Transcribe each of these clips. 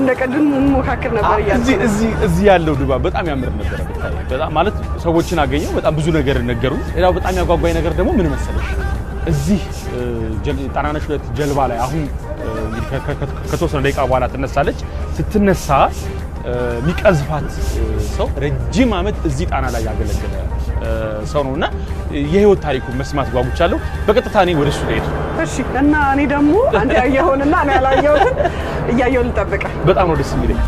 እንደቀድም ሞካከር ነበር ያለው እዚህ ያለው ድባብ በጣም ያምር ነበር በጣም ማለት ሰዎችን አገኘው በጣም ብዙ ነገር ነገሩኝ ሌላው በጣም ያጓጓኝ ነገር ደግሞ ምን መሰለሽ እዚህ ጣናነሽ ሁለት ጀልባ ላይ አሁን ከተወሰነ ደቂቃ በኋላ ትነሳለች ስትነሳ ሚቀዝፋት ሰው ረጅም አመት እዚህ ጣና ላይ ያገለገለ ሰው ነውና የህይወት ታሪኩን መስማት ጓጉቻለሁ በቀጥታ እኔ ወደሱ ልሄድ እሺ እና እኔ ደግሞ አንተ ያየኸውንና እኔ ያላየሁትን እያየሁ ልጠብቅ በጣም ነው ደስ የሚለኝ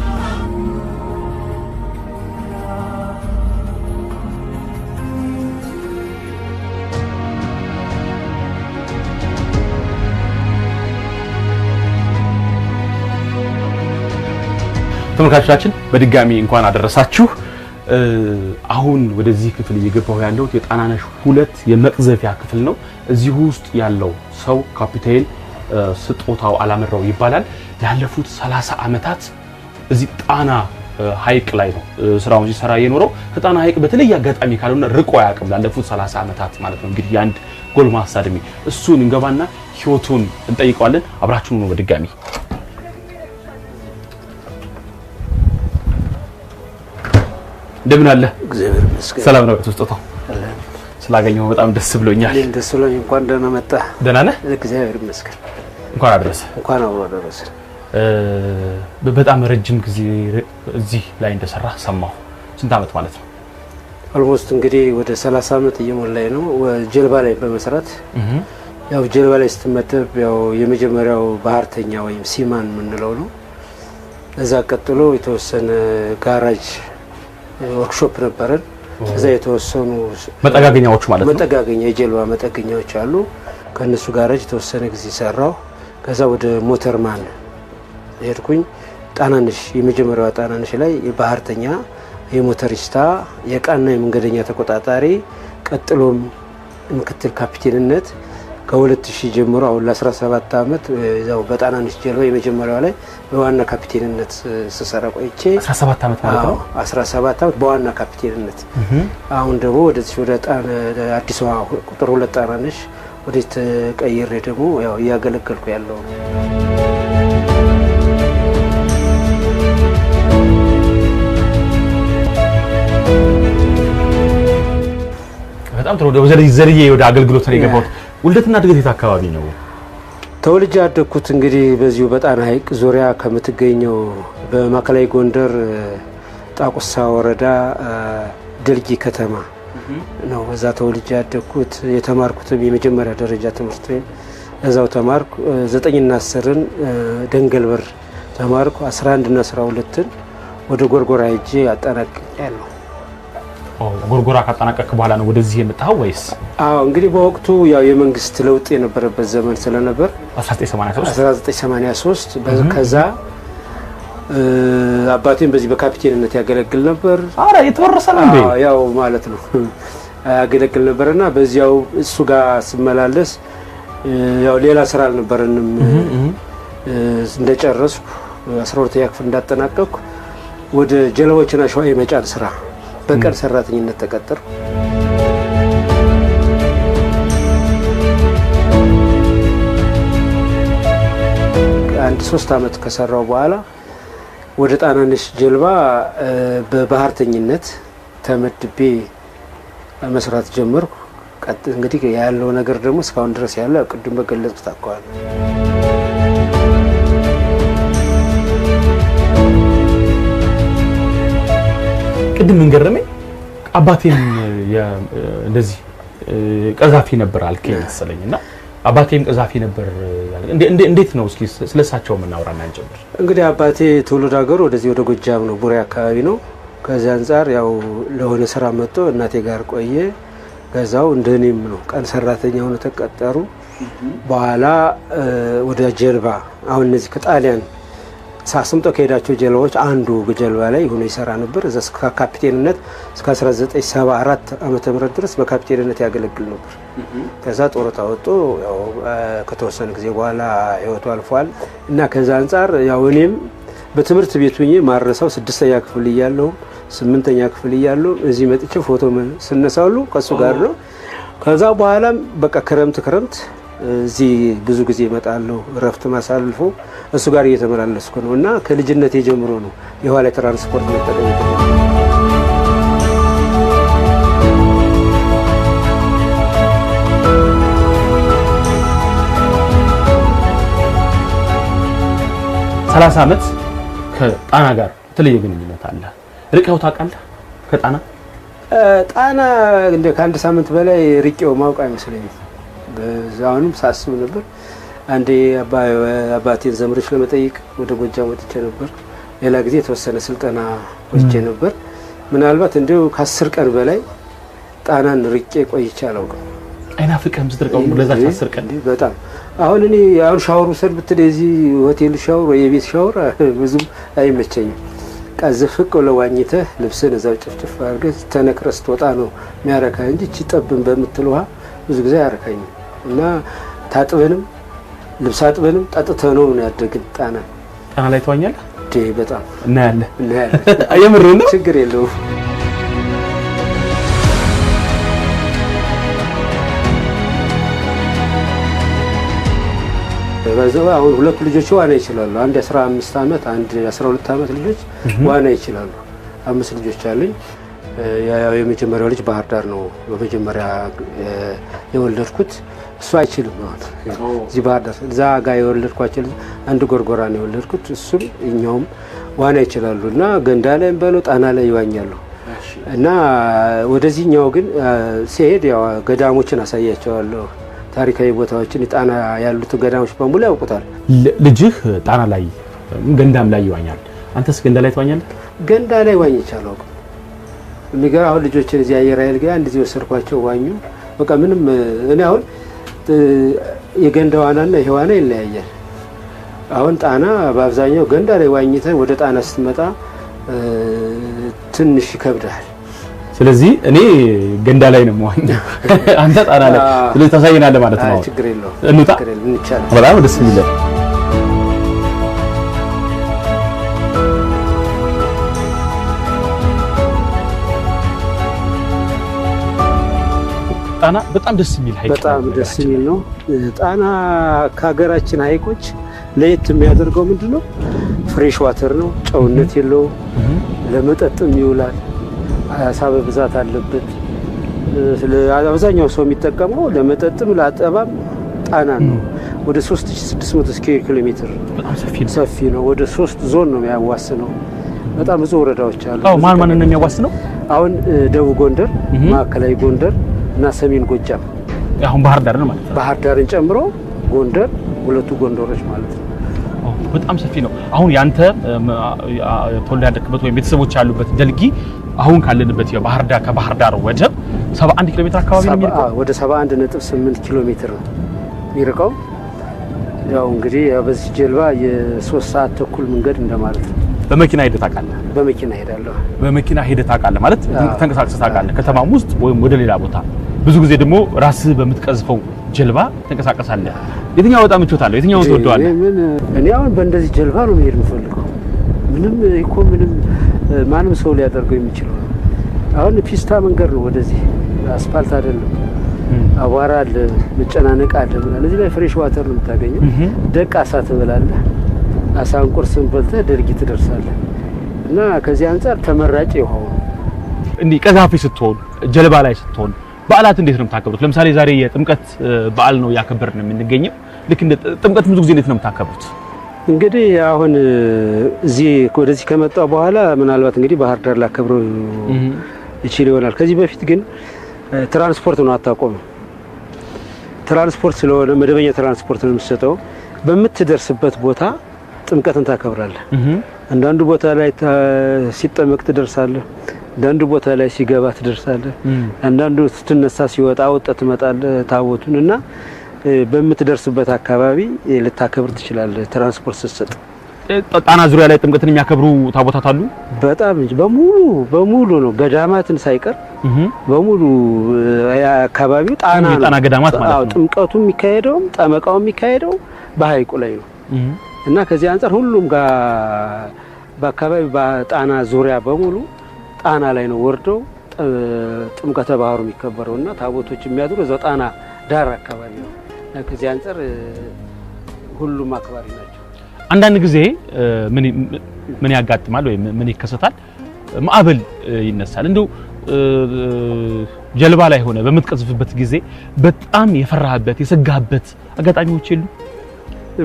ተመልካቾቻችን በድጋሚ እንኳን አደረሳችሁ አሁን ወደዚህ ክፍል እየገባሁ ያለው የጣናነሽ ሁለት የመቅዘፊያ ክፍል ነው እዚህ ውስጥ ያለው ሰው ካፒቴን ስጦታው አላመረው ይባላል ያለፉት 30 አመታት እዚህ ጣና ሐይቅ ላይ ነው ስራውን ሲሰራ የኖረው ከጣና ሐይቅ በተለየ አጋጣሚ ካልሆነ ርቆ ያቀም ላለፉት 30 አመታት ማለት ነው እንግዲህ ያንድ ጎልማሳ እድሜ እሱን እንገባና ህይወቱን እንጠይቀዋለን አብራችሁን ነው በድጋሚ እንደምን አለ እግዚአብሔር ይመስገን ሰላም ነው ተስጦታው ስላገኘው በጣም ደስ ብሎኛል ደስ ብሎኝ እንኳን ደህና መጣ ደህና ነህ እግዚአብሔር ይመስገን እንኳን አደረሰ እንኳን አደረሰ በጣም ረጅም ጊዜ እዚህ ላይ እንደሰራ ሰማሁ ስንት አመት ማለት ነው ኦልሞስት እንግዲህ ወደ 30 አመት እየሞላኝ ነው ጀልባ ላይ በመስራት ያው ጀልባ ላይ ስትመደብ ያው የመጀመሪያው ባህርተኛ ወይም ሲማን ምንለው ነው እዛ ቀጥሎ የተወሰነ ጋራጅ ወርክሾፕ ነበረን እዛ የተወሰኑ መጠጋገኛዎች ማለት ነው መጠጋገኛ የጀልባ መጠገኛዎች አሉ ከነሱ ጋራጅ የተወሰነ ጊዜ ሰራው ከዛ ወደ ሞተርማን ሄድኩኝ ጣናነሽ የመጀመሪያው ጣናነሽ ላይ የባህርተኛ የሞተሪስታ የቃና የመንገደኛ ተቆጣጣሪ ቀጥሎም ምክትል ካፒቴንነት ከ2000 ጀምሮ አሁን ለ17 አመት ያው በጣናነሽ ጀልባ የመጀመሪያው ላይ በዋና ካፒቴንነት ስሰራ ቆይቼ 17 አመት ማለት ነው 17 አመት በዋና ካፒቴንነት አሁን ደግሞ ወደዚህ ወደ አዲስ ቁጥር 2 ጣናነሽ ወደ ተቀይሬ ደግሞ ያው ያገለገልኩ ያለው በጣም ጥሩ ወደ ዘርዬ ወደ አገልግሎት ነው የገባው ውልደትና እድገት የት አካባቢ ነው ተወልጄ ያደግኩት እንግዲህ በዚሁ በጣና ሐይቅ ዙሪያ ከምትገኘው በማዕከላዊ ጎንደር ጣቁሳ ወረዳ ድልጊ ከተማ ነው እዛ ተወልጄ ያደግኩት የተማርኩትም የመጀመሪያ ደረጃ ትምህርት እዛው ተማርኩ 9 እና 10ን ደንገልበር ተማርኩ 11 እና 12ን ወደ ጎርጎራ ሄጄ አጠናቅቄያለሁ ጎርጎራ ካጠናቀቅክ በኋላ ነው ወደዚህ የመጣው ወይስ አዎ እንግዲህ በወቅቱ ያው የመንግስት ለውጥ የነበረበት ዘመን ስለነበር 1983 ከዛ አባቴን በዚህ በካፒቴንነት ያገለግል ነበር አረ የተወረሰ ነው እንዴ ያው ማለት ነው ያገለግል ነበርና በዚያው እሱ ጋር ስመላለስ ያው ሌላ ስራ አልነበረንም እንደጨረስኩ 12ኛ ክፍል እንዳጠናቀቅኩ ወደ ጀልባዎችና ሸዋ የመጫን ስራ በቀን ሰራተኝነት ተቀጠርኩ አንድ 3 አመት ከሰራው በኋላ ወደ ጣናነሽ ጀልባ በባህርተኝነት ተመድቤ መስራት ጀመርኩ እንግዲህ ያለው ነገር ደግሞ እስካሁን ድረስ ያለው ቅድም በገለጽኩት አኳኋን ቅድም እንገረመኝ አባቴም እንደዚህ ቀዛፊ ነበር አልከኝ መሰለኝና አባቴም ቀዛፊ ነበር እንዴት ነው እስኪ ስለሳቸው ምናወራና እንጀምር እንግዲህ አባቴ ትውልድ ሀገሩ ወደዚህ ወደ ጎጃም ነው ቡሬ አካባቢ ነው ከዛ አንፃር ያው ለሆነ ስራ መጥቶ እናቴ ጋር ቆየ ከዛው እንደኔም ነው ቀን ሰራተኛ ሆኖ ተቀጠሩ በኋላ ወደ ጀልባ አሁን እነዚህ ከጣሊያን ሳስምጦ ከሄዳቸው ጀልባዎች አንዱ በጀልባ ላይ ሆኖ ይሰራ ነበር እዛ ካፒቴንነት እስከ 1974 ዓመተ ምህረት ድረስ በካፒቴንነት ያገለግል ነበር ከዛ ጦርታ ወጥቶ ያው ከተወሰነ ጊዜ በኋላ ህይወቱ አልፏል እና ከዛ አንፃር ያው እኔም በትምህርት ቤት ሆኜ ማረሳው 6ኛ ክፍል እያለሁ 8ኛ ክፍል እያለሁ እዚህ መጥቼ ፎቶ ስነሳሉ ከሱ ጋር ነው ከዛ በኋላ በቃ ክረምት እዚህ ብዙ ጊዜ እመጣለሁ። እረፍት ማሳልፎ እሱ ጋር እየተመላለስኩ ነው እና ከልጅነቴ ጀምሮ ነው የውሃ ላይ ትራንስፖርት መጠቀም የተጀመረው። ሰላሳ ዓመት ከጣና ጋር የተለየ ግንኙነት አለ። ርቀው ታውቃለህ? ከጣና ጣና እንደ ከአንድ ሳምንት በላይ ርቄው ማውቅ አይመስለኝም። በዛውንም ሳስብ ነበር። አንዴ አባቴን ዘመዶች ለመጠየቅ ወደ ጎጃም ወጥቼ ነበር። ሌላ ጊዜ የተወሰነ ስልጠና ወጥቼ ነበር። ምናልባት እንደው ከ10 ቀን በላይ ጣናን ርቄ ቆይቼ አላውቅም። አይናፍቅህም ስትርቀው ለዛች 10 ቀን? በጣም አሁን እኔ አሁን ሻወር ውሰድ ብትል የዚህ ሆቴል ሻወር ወይ የቤት ሻወር ብዙም አይመቸኝም። ቀዝፍቅ ለዋኝተህ ልብስን እዛው ጭፍጭፍ አድርገህ ተነክረስ ትወጣ ነው የሚያረካ እንጂ እቺ ጠብን በምትል ውሃ ብዙ ጊዜ አያረካኝም። እና ታጥበንም ልብስ አጥበንም ጠጥተነው ነው ያደግን። ጣና ላይ ተዋኛለህ? በጣም እናያለን። የምር ነው፣ ችግር የለውም። በዛው አሁን ሁለት ልጆች ዋና ይችላሉ። አንድ 15 ዓመት አንድ 12 ዓመት ልጆች ዋና ይችላሉ። 5 ልጆች አሉኝ። ያው የመጀመሪያው ልጅ ባህር ዳር ነው በመጀመሪያ የወለድኩት። እሱ አይችልም ነው እዚህ ባህር ዳር እዛ ጋር የወለድኳቸው አንድ ጎርጎራ ነው የወለድኩት። እሱም እኛውም ዋና ይችላሉ እና ገንዳ ላይ በለው ጣና ላይ ይዋኛሉ። እና ወደዚህኛው ግን ሲሄድ ያው ገዳሞችን አሳያቸዋለሁ። ታሪካዊ ቦታዎችን ጣና ያሉት ገዳሞች በሙሉ ያውቁታል። ልጅህ ጣና ላይ ገንዳም ላይ ይዋኛል። አንተስ ገንዳ ላይ ትዋኛለህ? ገንዳ ላይ ዋኝ ይቻላል። የሚገርም አሁን ልጆችን እዚህ አየር ኃይል ጋር እንደዚህ ወሰድኳቸው ዋኙ። በቃ ምንም እኔ አሁን የገንዳ ዋናና ይሄ ዋና ይለያያል። አሁን ጣና በአብዛኛው ገንዳ ላይ ዋኝተህ ወደ ጣና ስትመጣ ትንሽ ይከብዳል። ስለዚህ እኔ ገንዳ ላይ ነው የምዋኘው፣ አንተ ጣና ላይ። ስለዚህ ታሳየናለህ ማለት ነው። ችግር የለውም። እንውጣ። በጣም ደስ የሚል ጣና በጣም ደስ የሚል ሀይቅ፣ በጣም ደስ የሚል ነው። ጣና ከሀገራችን ሀይቆች ለየት የሚያደርገው ምንድነው? ፍሬሽ ዋተር ነው። ጨውነት የለውም። ለመጠጥም ይውላል። አሳ በብዛት አለበት። አብዛኛው ሰው የሚጠቀመው ለመጠጥም ለአጠባም ጣና ነው። ወደ 3600 ስኩዌር ኪሎ ሜትር ሰፊ ነው። ወደ 3 ዞን ነው የሚያዋስነው። በጣም ብዙ ወረዳዎች አሉ። ማን ነው የሚያዋስነው? አሁን ደቡብ ጎንደር፣ ማዕከላዊ ጎንደር እና ሰሜን ጎጃም። አሁን ባህር ዳር ነው ማለት ነው። ባህር ዳርን ጨምሮ ጎንደር፣ ሁለቱ ጎንደሮች ማለት ነው። በጣም ሰፊ ነው። አሁን ያንተ ተወልደ ያደግበት ወይም ቤተሰቦች ያሉበት ደልጊ አሁን ካለንበት የባህር ዳር ከባህር ዳር ወደብ 71 ኪሎ ሜትር አካባቢ ነው የሚርቀው። ወደ 71.8 ኪሎ ሜትር ነው የሚርቀው። ያው እንግዲህ በዚህ ጀልባ የ3 ሰዓት ተኩል መንገድ እንደማለት ነው። በመኪና ሄደህ ታውቃለህ? በመኪና ሄዳለሁ። በመኪና ሄደህ ታውቃለህ ማለት ተንቀሳቅሰህ ታውቃለህ? ከተማም ውስጥ ወይም ወደ ሌላ ቦታ። ብዙ ጊዜ ደግሞ ራስህ በምትቀዝፈው ጀልባ ተንቀሳቀሳለህ። የትኛው በጣም ምቾት አለው? የትኛውን ትወደዋለህ? እኔ አሁን በእንደዚህ ጀልባ ነው መሄድ የምፈልገው። ምንም ማንም ሰው ሊያደርገው የሚችለው ነው። አሁን ፒስታ መንገድ ነው ወደዚህ፣ አስፋልት አይደለም። አቧራ አለ፣ መጨናነቅ አለ ምናምን። እዚህ ላይ ፍሬሽ ዋተር ነው የምታገኘው። ደቅ አሳ ትበላለህ። አሳን ቁርስን በልተህ ደርጊ ትደርሳለህ። እና ከዚህ አንፃር ተመራጭ ይሆን እንዲህ ቀዛፊ ስትሆን ጀልባ ላይ ስትሆን በዓላት እንዴት ነው የምታከብሩት? ለምሳሌ ዛሬ የጥምቀት በዓል ነው ያከበርን የምንገኘው። ልክ እንደ ጥምቀት ብዙ ጊዜ እንዴት ነው የምታከብሩት? እንግዲህ አሁን ወደዚህ ከመጣሁ በኋላ ምናልባት እንግዲህ ባህር ዳር ላከብረው ይችል ይሆናል። ከዚህ በፊት ግን ትራንስፖርት ነው አታቆም። ትራንስፖርት ስለሆነ መደበኛ ትራንስፖርት ነው የምትሰጠው። በምትደርስበት ቦታ ጥምቀትን ታከብራለህ። አንዳንዱ ቦታ ላይ ሲጠመቅ ትደርሳለህ፣ አንዳንዱ ቦታ ላይ ሲገባ ትደርሳለህ፣ አንዳንዱ ስትነሳ ሲወጣ ወጣ ትመጣለህ ታቦቱን እና በምትደርስበት አካባቢ ልታከብር ትችላለህ። ትራንስፖርት ስትሰጥ ጣና ዙሪያ ላይ ጥምቀትን የሚያከብሩ ታቦታት አሉ። በጣም እንጂ በሙሉ ነው፣ ገዳማትን ሳይቀር በሙሉ አካባቢው ጣና ነው። ጣና ገዳማት ማለት ነው። ጥምቀቱ የሚካሄደው ጠመቃው የሚካሄደው በሐይቁ ላይ ነው እና ከዚህ አንፃር ሁሉም ጋር በአካባቢው በጣና ዙሪያ በሙሉ ጣና ላይ ነው ወርደው ጥምቀተ ባህሩ የሚከበረውና ታቦቶች የሚያድሩ እዛው ጣና ዳር አካባቢ ነው ከዚህ አንፃር ሁሉም አክባሪ ናቸው። አንዳንድ ጊዜ ምን ያጋጥማል ወይ ምን ይከሰታል? ማዕበል ይነሳል። እንደው ጀልባ ላይ ሆነ በምትቀዝፍበት ጊዜ በጣም የፈራህበት የሰጋህበት አጋጣሚዎች የሉ?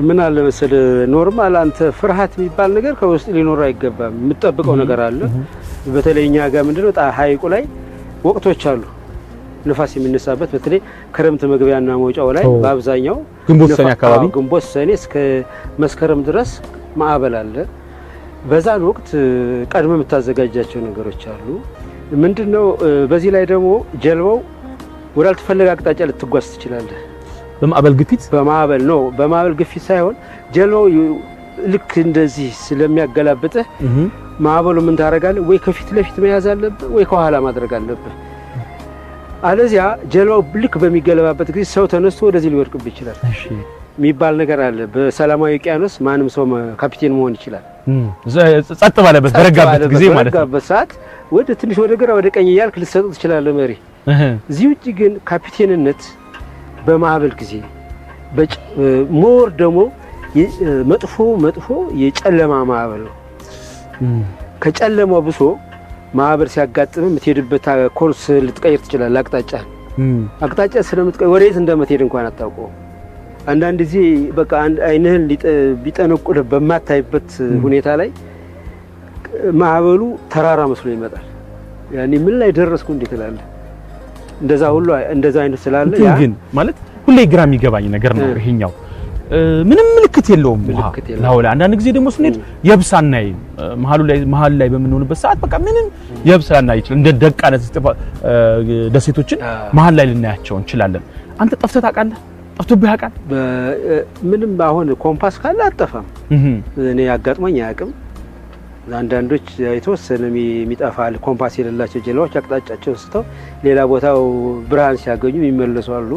ምን አለ መሰለህ ኖርማል አንተ ፍርሃት የሚባል ነገር ከውስጥ ሊኖር አይገባም። የምትጠብቀው ነገር አለ። በተለይ እኛ ጋር ምንድነው ሐይቁ ላይ ወቅቶች አሉ ንፋስ የሚነሳበት በተለይ ክረምት መግቢያና መውጫው ላይ በአብዛኛው ግንቦት ሰኔ እስከ መስከረም ድረስ ማዕበል አለ። በዛን ወቅት ቀድመ የምታዘጋጃቸው ነገሮች አሉ። ምንድነው በዚህ ላይ ደግሞ ጀልባው ወዳልተፈለገ አቅጣጫ ልትጓዝ ትችላለህ። በማዕበል ግፊት ሳይሆን ጀልባው ልክ እንደዚህ ስለሚያገላብጥህ ማዕበሉ ምን ታደርጋለህ? ወይ ከፊት ለፊት መያዝ አለብህ ወይ ከኋላ ማድረግ አለብህ። አለዚያ ጀልባው ልክ በሚገለባበት ጊዜ ሰው ተነስቶ ወደዚህ ሊወድቅብህ ይችላል የሚባል ነገር አለ። በሰላማዊ ውቅያኖስ ማንም ሰው ካፒቴን መሆን ይችላል። ጸጥ ባለበት በረጋበት ጊዜ ማለት ነው። በረጋበት ሰዓት ወደ ትንሽ ወደ ግራ ወደ ቀኝ እያልክ ልትሰጡ ትችላለህ መሪ። እዚህ ውጪ ግን ካፒቴንነት በማዕበል ጊዜ ሞር ደግሞ መጥፎ የጨለማ ማዕበል ነው። ከጨለማው ብሶ ማዕበል ሲያጋጥም የምትሄድበት ኮርስ ልትቀይር ትችላለህ። አቅጣጫ ስለምትቀይር ወዴት እንደምትሄድ እንኳን አታውቀው። አንዳንድ ጊዜ በቃ አይንህን ቢጠነቁል በማታይበት ሁኔታ ላይ ማዕበሉ ተራራ መስሎ ይመጣል። ያኔ ምን ላይ ደረስኩ እንዴ ትላለህ። እንደዛ አይነት ስላለ ያ ግን ማለት ሁሌ ግራ የሚገባኝ ነገር ነው ይሄኛው። ምንም ምልክት የለውም ነው። አንዳንድ ጊዜ ደግሞ ስንሄድ የብሳና መሀል ላይ በምንሆንበት ሰዓት በቃ ምንም የብሳና ይችላል እንደ ደቃነ ደሴቶችን መሀል ላይ ልናያቸው እንችላለን። አንተ ጠፍተህ ታውቃለህ? ጠፍቶብህ ያውቃል? ምንም አሁን ኮምፓስ ካለ አጠፋም። እኔ አጋጥሞኝ አያውቅም። አንዳንዶች የተወሰነ የሚጠፋል ኮምፓስ የሌላቸው ጀልባዎች አቅጣጫቸው ስተው ሌላ ቦታው ብርሃን ሲያገኙ ይመለሱ አሉ።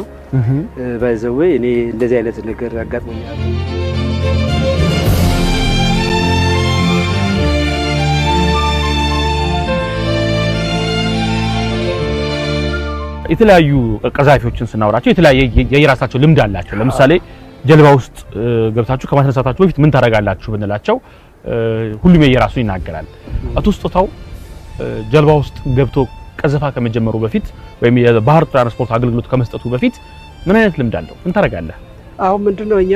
ባይዘው እኔ እንደዚህ አይነት ነገር አጋጥሞኛል። የተለያዩ ቀዛፊዎችን ስናወራቸው የተለያየ የራሳቸው ልምድ አላቸው። ለምሳሌ ጀልባ ውስጥ ገብታችሁ ከማስነሳታችሁ በፊት ምን ታደርጋላችሁ ብንላቸው ሁሉም የራሱ ይናገራል። አቶ ስጦታው ጀልባ ውስጥ ገብቶ ቀዘፋ ከመጀመሩ በፊት ወይም የባህር ትራንስፖርት አገልግሎት ከመስጠቱ በፊት ምን አይነት ልምድ አለው? ምን ታደርጋለህ? አሁን ምንድነው እኛ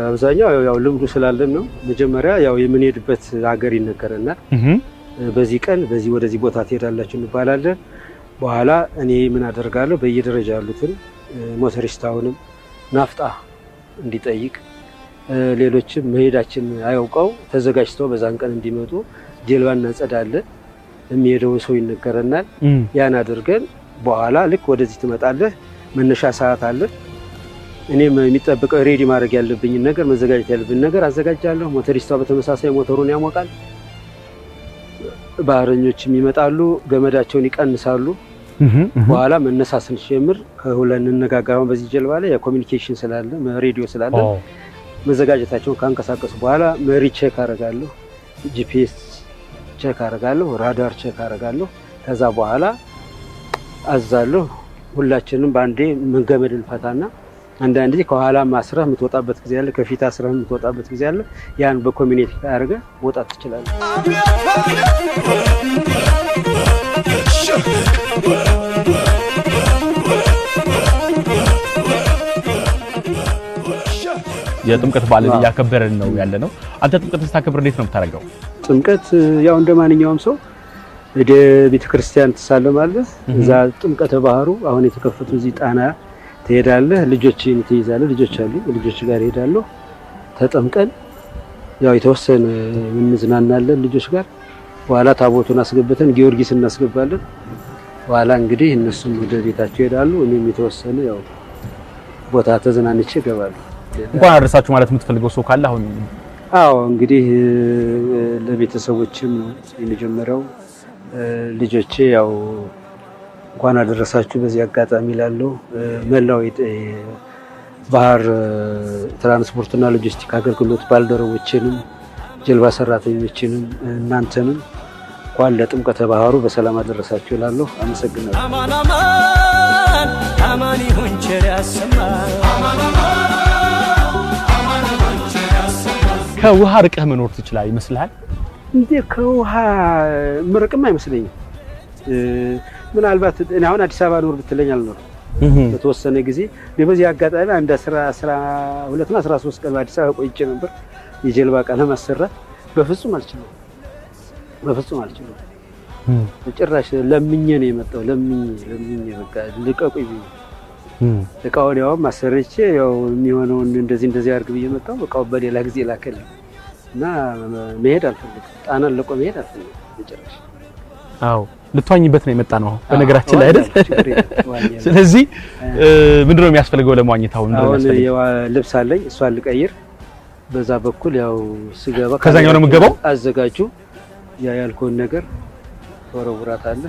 አብዛኛው ያው ልምዱ ስላለን ነው። መጀመሪያ ያው የምንሄድበት ሀገር ይነገረናል። በዚህ ቀን በዚህ ወደዚህ ቦታ ትሄዳላችሁ እንባላለን። በኋላ እኔ ምን አደርጋለሁ በየደረጃ ያሉትን ሞተሪስታውንም ናፍጣ እንዲጠይቅ ሌሎችም መሄዳችን አያውቀው ተዘጋጅተው በዛን ቀን እንዲመጡ ጀልባ እናጸዳለን። የሚሄደው ሰው ይነገረናል። ያን አድርገን በኋላ ልክ ወደዚህ ትመጣለህ። መነሻ ሰዓት አለ። እኔም የሚጠብቀው ሬዲ ማድረግ ያለብኝ ነገር መዘጋጀት ያለብኝ ነገር አዘጋጃለሁ። ሞተሪስታው በተመሳሳይ ሞተሩን ያሞቃል። ባህረኞችም ይመጣሉ፣ ገመዳቸውን ይቀንሳሉ። በኋላ መነሳት ስንጀምር ከሁለን እንነጋገራለን። በዚህ ጀልባ ላይ የኮሙኒኬሽን ስላለ ሬዲዮ ስላለ መዘጋጀታቸውን ካንቀሳቀሱ በኋላ መሪ ቼክ አደርጋለሁ፣ ጂፒኤስ ቼክ አደርጋለሁ፣ ራዳር ቼክ አደርጋለሁ። ከዛ በኋላ አዛለሁ። ሁላችንም ባንዴ መንገመድ እንፈታና አንዳንድ ጊዜ ከኋላ ማስረህ የምትወጣበት ጊዜ አለ፣ ከፊት አስረህ የምትወጣበት ጊዜ አለ። ያን በኮሙኒኬት አድርገህ ወጣት ትችላለህ። የጥምቀት በዓልን እያከበርን ነው ያለ ነው። አንተ ጥምቀትን ስታከብር እንዴት ነው የምታደርገው? ጥምቀት ያው እንደማንኛውም ሰው ወደ ቤተክርስቲያን ትሳለማለህ። እዛ ጥምቀተ ባህሩ አሁን የተከፈቱ እዚህ ጣና ትሄዳለህ። ልጆችን ትይዛለህ። ልጆች አሉ፣ ልጆች ጋር ሄዳለሁ። ተጠምቀን ያው የተወሰነ እንዝናናለን ልጆች ጋር። በኋላ ታቦቱን አስገብተን ጊዮርጊስ እናስገባለን። በኋላ እንግዲህ እነሱም ወደ ቤታቸው ይሄዳሉ። እኔም የተወሰነ ያው ቦታ ተዝናንቼ እገባለሁ። እንኳን አደረሳችሁ ማለት የምትፈልገው ሰው ካለ አሁን? አዎ እንግዲህ ለቤተሰቦችም የመጀመሪያው ልጆቼ ያው እንኳን አደረሳችሁ በዚህ አጋጣሚ ላለው መላው ባህር ትራንስፖርትና ሎጂስቲክ አገልግሎት ባልደረቦችንም ጀልባ ሰራተኞችንም እናንተንም እንኳን ለጥምቀተ ባህሩ በሰላም አደረሳችሁ እላለሁ። አመሰግናለሁ። አማን ይሁን ቸር ያሰማን ከውሃ ርቀህ መኖር ትችላለህ ይመስልሃል? እንዴ ከውሃ ምርቅም አይመስለኝም። ምናልባት እኔ አሁን አዲስ አበባ ኖር ብትለኝ አልኖርም። በተወሰነ ጊዜ በዚህ አጋጣሚ አንድ 12 እና 13 ቀን አዲስ አበባ ቆይቼ ነበር። የጀልባ ዕቃ ለማሰራት በፍጹም አልችልም። ጭራሽ ለምኜ ነው የመጣው። ለምኜ በቃ ልቀቁኝ ብዬ እቃውን ያው ማሰረቼ ያው የሚሆነውን እንደዚህ አድርግ ብዬ መጣሁ። እቃው በሌላ ጊዜ ላከልኝ እና መሄድ አልፈልግም። ጣናን ለቆ መሄድ አልፈልግም በጭራሽ። አዎ ልትዋኝበት ነው የመጣ ነው በነገራችን ላይ አይደል? ስለዚህ ምንድነው የሚያስፈልገው ለመዋኘት? አሁን ልብስ አለኝ እሷን ልቀይር። በዛ በኩል ያው ስገባ ከዛኛው ነው የምገባው። አዘጋጁ ያልከውን ነገር ወረውራት አለ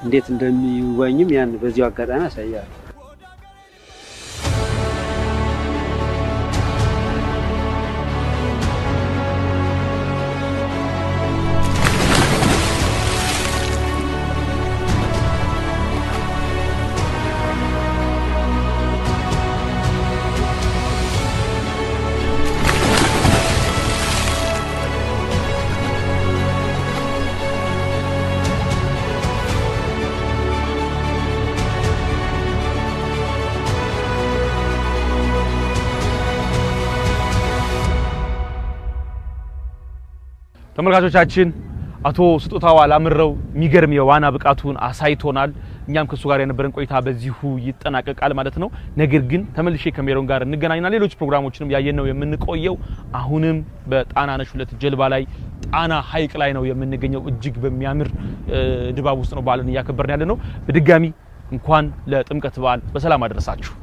እንዴት እንደሚዋኝም ያን በዚያው አጋጣሚ አሳያለሁ። ተመልካቾቻችን አቶ ስጦታው አላምረው የሚገርም የዋና ብቃቱን አሳይቶናል። እኛም ከሱ ጋር የነበረን ቆይታ በዚሁ ይጠናቀቃል ማለት ነው። ነገር ግን ተመልሼ ከሜሮን ጋር እንገናኝና ሌሎች ፕሮግራሞችንም ያየን ነው የምንቆየው። አሁንም በጣናነሽ 2 ጀልባ ላይ ጣና ሐይቅ ላይ ነው የምንገኘው። እጅግ በሚያምር ድባብ ውስጥ ነው በዓልን እያከበርን ያለነው። በድጋሚ እንኳን ለጥምቀት በዓል በሰላም አደረሳችሁ።